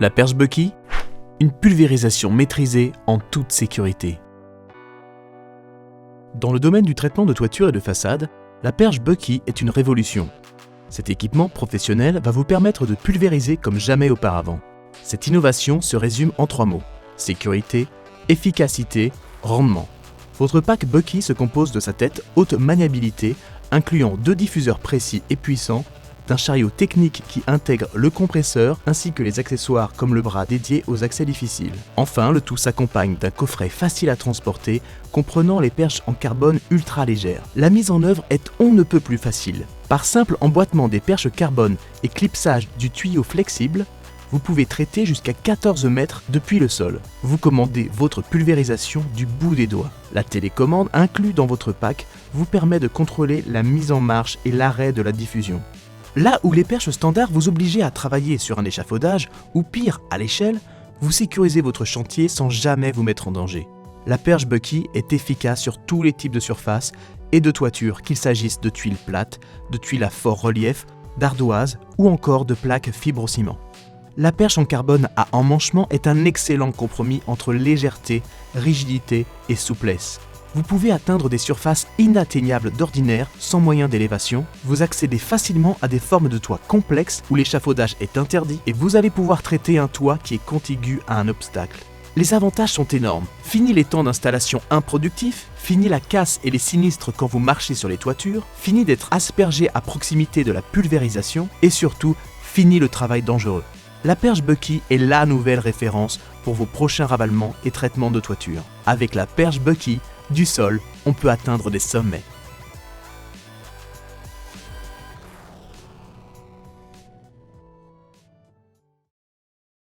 La perche Bucky, une pulvérisation maîtrisée en toute sécurité. Dans le domaine du traitement de toiture et de façade, la perche Bucky est une révolution. Cet équipement professionnel va vous permettre de pulvériser comme jamais auparavant. Cette innovation se résume en 3 mots: sécurité, efficacité, rendement. Votre pack Bucky se compose de sa tête haute maniabilité, incluant 2 diffuseurs précis et puissants, d'un chariot technique qui intègre le compresseur ainsi que les accessoires comme le bras dédié aux accès difficiles. Enfin, le tout s'accompagne d'un coffret facile à transporter comprenant les perches en carbone ultra légères. La mise en œuvre est on ne peut plus facile. Par simple emboîtement des perches carbone et clipsage du tuyau flexible, vous pouvez traiter jusqu'à 14 mètres depuis le sol. Vous commandez votre pulvérisation du bout des doigts. La télécommande inclue dans votre pack vous permet de contrôler la mise en marche et l'arrêt de la diffusion. Là où les perches standards vous obligent à travailler sur un échafaudage ou pire, à l'échelle, vous sécurisez votre chantier sans jamais vous mettre en danger. La perche Bucky est efficace sur tous les types de surfaces et de toitures, qu'il s'agisse de tuiles plates, de tuiles à fort relief, d'ardoises ou encore de plaques fibrociment. La perche en carbone à emmanchement est un excellent compromis entre légèreté, rigidité et souplesse. Vous pouvez atteindre des surfaces inatteignables d'ordinaire sans moyen d'élévation, vous accédez facilement à des formes de toit complexes où l'échafaudage est interdit et vous allez pouvoir traiter un toit qui est contigu à un obstacle. Les avantages sont énormes. Fini les temps d'installation improductifs, fini la casse et les sinistres quand vous marchez sur les toitures, fini d'être aspergé à proximité de la pulvérisation et surtout, fini le travail dangereux. La perche Bucky est la nouvelle référence pour vos prochains ravalements et traitements de toiture. Avec la perche Bucky, du sol, on peut atteindre des sommets.